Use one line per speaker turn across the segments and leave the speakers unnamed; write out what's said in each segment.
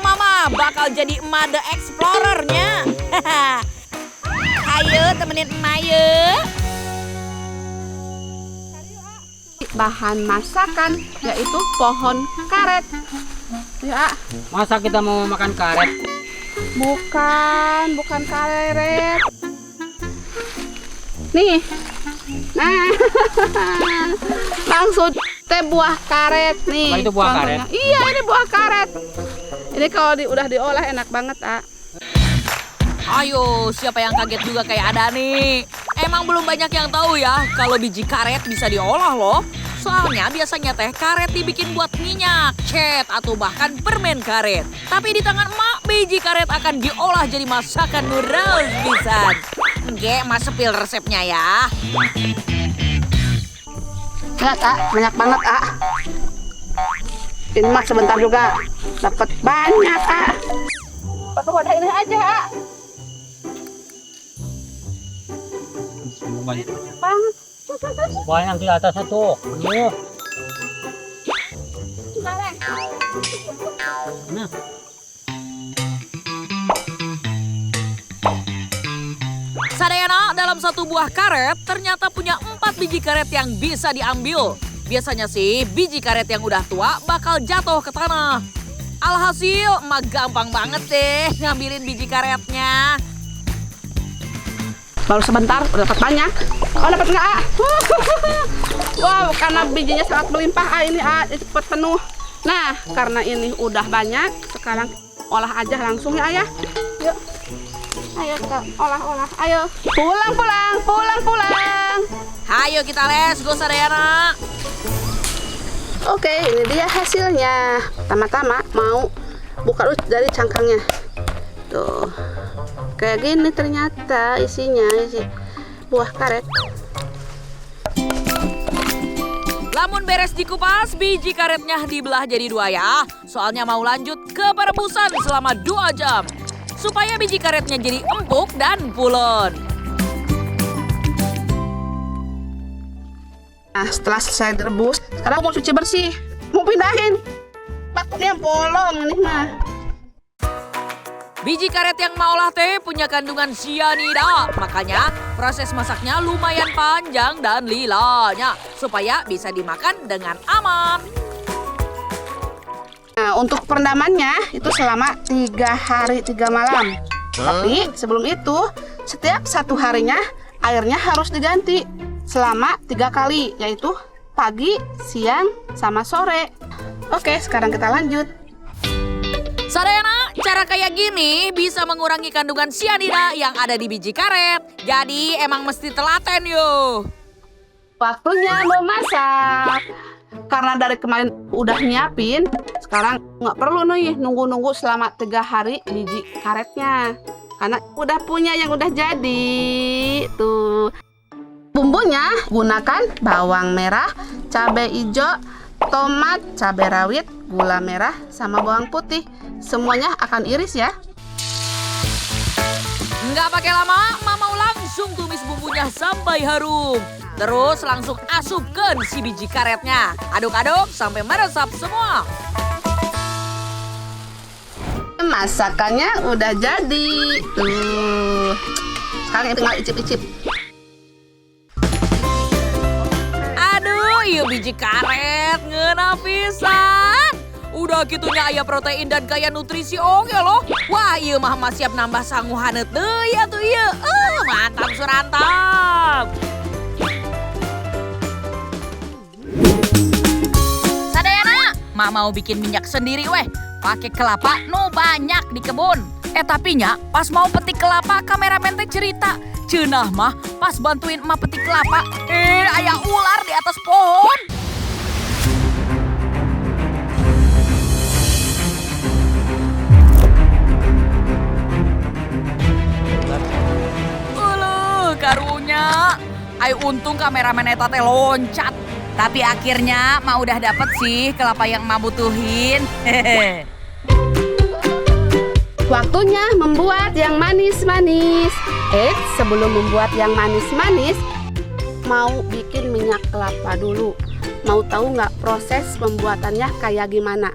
Mama bakal jadi emak the explorer-nya. Ayo temenin emak yuk.
Bahan masakan yaitu pohon karet. Ya,
Masa kita mau makan karet?
bukan karet. Nih. Nah. Langsung teh buah karet nih.
Oh, itu buah
contohnya.
karet?
Iya, ini buah karet. Ini kalau udah diolah enak banget,
Ayo, siapa yang kaget juga kayak ada nih? Emang belum banyak yang tahu ya kalau biji karet bisa diolah loh. Soalnya biasanya teh karet dibikin buat minyak, cat, atau bahkan permen karet. Tapi di tangan emak, biji karet akan diolah jadi masakan noodles pisan. Oke, emak sepil resepnya ya.
Lihat, banyak banget, Ini mah sebentar juga dapat banyak, pakai wadah ini aja,
Banyak,
banget.
banyak di atasnya tuh. Ayo. Nah.
Sadayana, dalam satu buah karet ternyata punya 4 biji karet yang bisa diambil. Biasanya sih biji karet yang udah tua bakal jatuh ke tanah. Alhasil emak gampang banget deh ngambilin biji karetnya.
Baru sebentar udah dapat banyak. Oh, dapat nggak, Wow, karena bijinya sangat melimpah, ini cepat penuh. Nah, karena ini udah banyak, sekarang olah aja langsung ya, Ayah. Yuk. Ayo kita olah. Ayo. Pulang.
Ayo kita les, go Sadayana.
Oke, ini dia hasilnya. Pertama-tama mau buka dulu dari cangkangnya. Tuh. Kayak gini ternyata isinya, isi buah karet.
Lamun beres dikupas, biji karetnya dibelah jadi 2 ya. Soalnya mau lanjut ke perebusan selama 2 jam. Supaya biji karetnya jadi empuk dan pulen.
Nah, setelah selesai direbus, sekarang mau cuci bersih. Mau pindahin. Baknya bolong ini mah.
Biji karet yang mau olah teh punya kandungan sianida. Makanya proses masaknya lumayan panjang dan lilanya. Supaya bisa dimakan dengan aman.
Nah, untuk perendamannya itu selama 3 hari 3 malam. Tapi sebelum itu, setiap 1 harinya airnya harus diganti selama 3 kali, yaitu pagi, siang, sama sore. Oke, sekarang kita lanjut.
Sadayana, cara kayak gini bisa mengurangi kandungan sianida yang ada di biji karet. Jadi emang mesti telaten yo.
Waktunya memasak. Karena dari kemarin udah nyiapin, sekarang nggak perlu nih nunggu-nunggu selama 3 hari biji karetnya. Karena udah punya yang udah jadi. Tuh. Bumbunya gunakan bawang merah, cabai hijau, tomat, cabai rawit, gula merah, sama bawang putih. Semuanya akan iris ya.
Nggak pakai lama, Mama mau langsung tumis bumbunya sampai harum. Terus langsung asupkan si biji karetnya. Aduk-aduk sampai meresap semua.
Masakannya udah jadi. Tuh. Sekarang tinggal icip-icip.
Aduh, iya biji karet ngeuna pisan. Udah gitunya aya protein dan kaya nutrisi oke loh. Wah, iya mah siap nambah sangu hanet deui atuh ieu. Mantap surantap. Sadayana, Mak mau bikin minyak sendiri weh. Pakai kelapa nu banyak di kebun. Tapi nya pas mau petik kelapa kameramen teh cerita. Ceunah mah pas bantuin emak petik kelapa, aya ular di atas pohon. Karunya, untung kameramen eta teh loncat. Tapi akhirnya mah udah dapet sih kelapa yang emak butuhin.
Waktunya membuat yang manis-manis. Sebelum membuat yang manis-manis, mau bikin minyak kelapa dulu. Mau tahu nggak proses pembuatannya kayak gimana?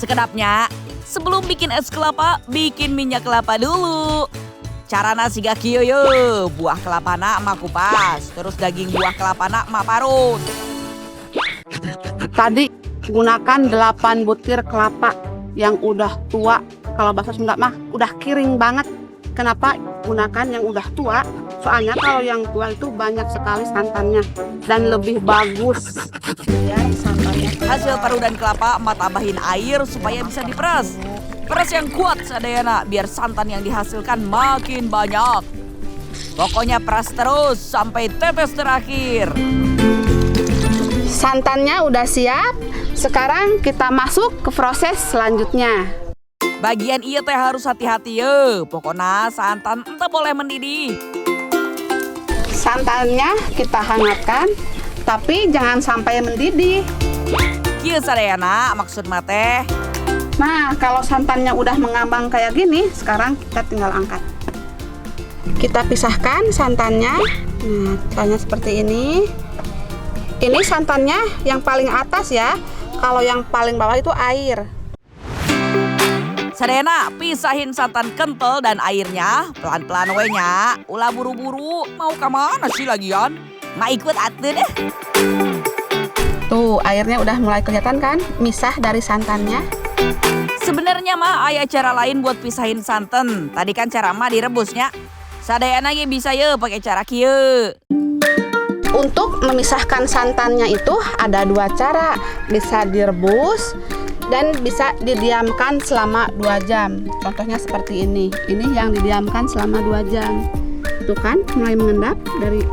Sekedapnya, sebelum bikin es kelapa, bikin minyak kelapa dulu. Carana siga kieu ye, buah kelapana emak kupas, terus daging buah kelapana emak parut.
Tadi gunakan 8 butir kelapa yang udah tua. Kalau bahasa Sunda mah udah kiring banget. Kenapa gunakan yang udah tua? Soalnya kalau yang tua itu banyak sekali santannya dan lebih bagus. Biar santannya.
Hasil parudan kelapa emak tambahin air supaya bisa diperas. Peras yang kuat sadayana biar santan yang dihasilkan makin banyak. Pokoknya peras terus sampai tetes terakhir.
Santannya udah siap. Sekarang kita masuk ke proses selanjutnya.
Bagian iya teh harus hati-hati ye. Pokoknya santan ente boleh mendidih.
Santannya kita hangatkan, tapi jangan sampai mendidih.
Kieu sadayana maksud mate.
Nah, kalau santannya udah mengambang kayak gini, sekarang kita tinggal angkat. Kita pisahkan santannya. Nah, caranya seperti ini. Ini santannya yang paling atas ya. Kalau yang paling bawah itu air.
Sadayana pisahin santan kental dan airnya. Pelan-pelan we nya. Ulah buru-buru. Mau kemana sih lagian? Ma ikut atuh deh.
Tuh, airnya udah mulai kelihatan kan? Misah dari santannya.
Sebenarnya mah aya cara lain buat pisahin santan. Tadi kan cara mah direbusnya. Sadayana ge bisa ye pakai cara kieu.
Untuk memisahkan santannya itu ada 2 cara. Bisa direbus dan bisa didiamkan selama 2 jam. Contohnya seperti ini. Ini yang didiamkan selama 2 jam. Itu kan mulai mengendap dari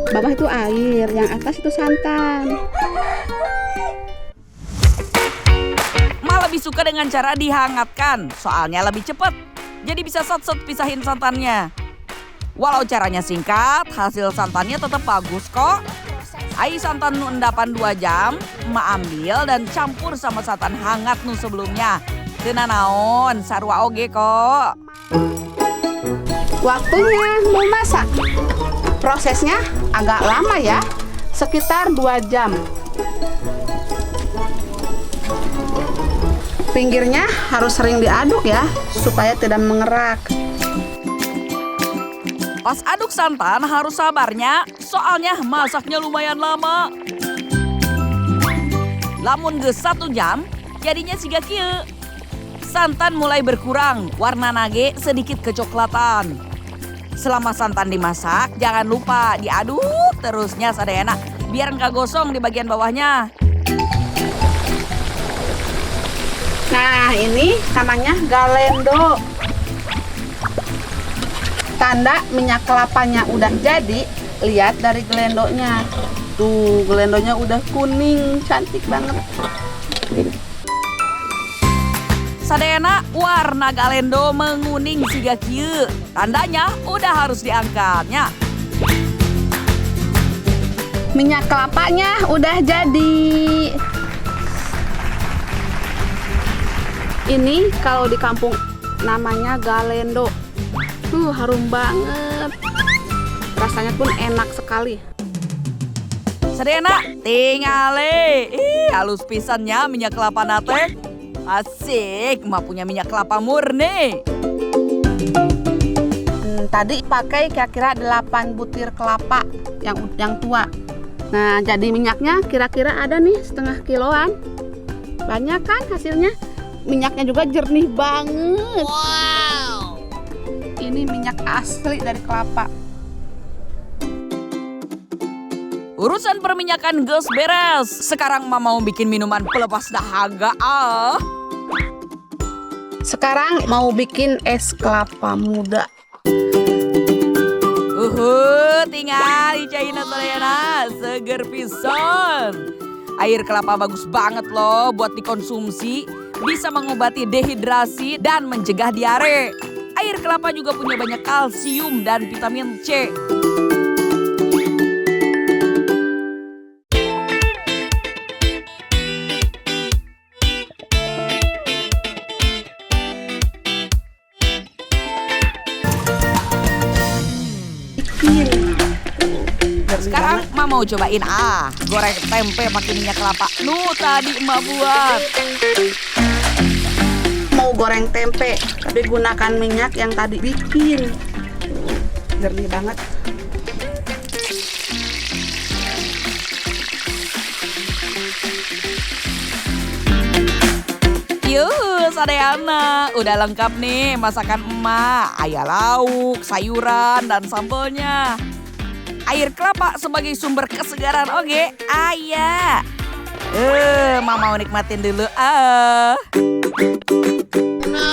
bawah itu air, yang atas itu santan.
Lebih suka dengan cara dihangatkan, soalnya lebih cepat. Jadi bisa sat-sat pisahin santannya. Walau caranya singkat, hasil santannya tetap bagus kok. Ai santan nu endapan 2 jam, emak ambil dan campur sama santan hangat nu sebelumnya. Teu naon, sarua oge kok.
Waktunya memasak. Prosesnya agak lama ya, sekitar 2 jam. Pinggirnya harus sering diaduk ya, supaya tidak mengerak.
Pas aduk santan harus sabarnya, soalnya masaknya lumayan lama. Lamun geus 1 jam, jadinya siga kieu. Santan mulai berkurang, warna nage sedikit kecoklatan. Selama santan dimasak, jangan lupa diaduk terusnya sadayana, biar nggak gosong di bagian bawahnya.
Nah, ini namanya galendo. Tanda minyak kelapanya udah jadi, lihat dari gelendonya. Tuh, gelendonya udah kuning, cantik banget.
Sadayana warna galendo menguning siga kieu. Tandanya udah harus diangkatnya.
Minyak kelapanya udah jadi. Ini kalau di kampung namanya galendo. Tuh, harum banget. Rasanya pun enak sekali.
Sadayana tingale. Halus pisannya minyak kelapa nate. Asik, emak punya minyak kelapa murni.
Tadi pakai kira-kira 8 butir kelapa yang tua. Nah, jadi minyaknya kira-kira ada nih 1/2 kiloan. Banyak kan hasilnya? Minyaknya juga jernih banget.
Wow.
Ini minyak asli dari kelapa.
Urusan perminyakan geus beres. Sekarang mah mau bikin minuman pelepas dahaga ah.
Sekarang mau bikin es kelapa muda.
Tinggal dicairina sadayana, seger pisan. Air kelapa bagus banget loh buat dikonsumsi. Bisa mengobati dehidrasi dan mencegah diare. Air kelapa juga punya banyak kalsium dan vitamin C. Sekarang emak mau cobain goreng tempe pakai minyak kelapa. Tadi emak buat.
goreng tempe, tapi gunakan minyak yang tadi bikin. Jernih banget.
Yuk, Sadayana, udah lengkap nih masakan emak. Ayam lauk, sayuran, dan sambalnya. Air kelapa sebagai sumber kesegaran, oke? Ayah. Mama mau nikmatin dulu.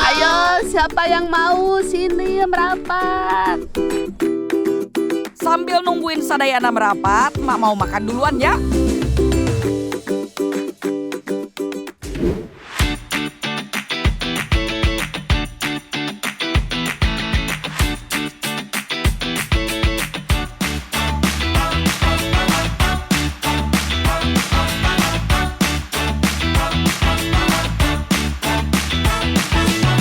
Ayo, siapa yang mau sini merapat?
Sambil nungguin Sadayana merapat, Mak mau makan duluan ya.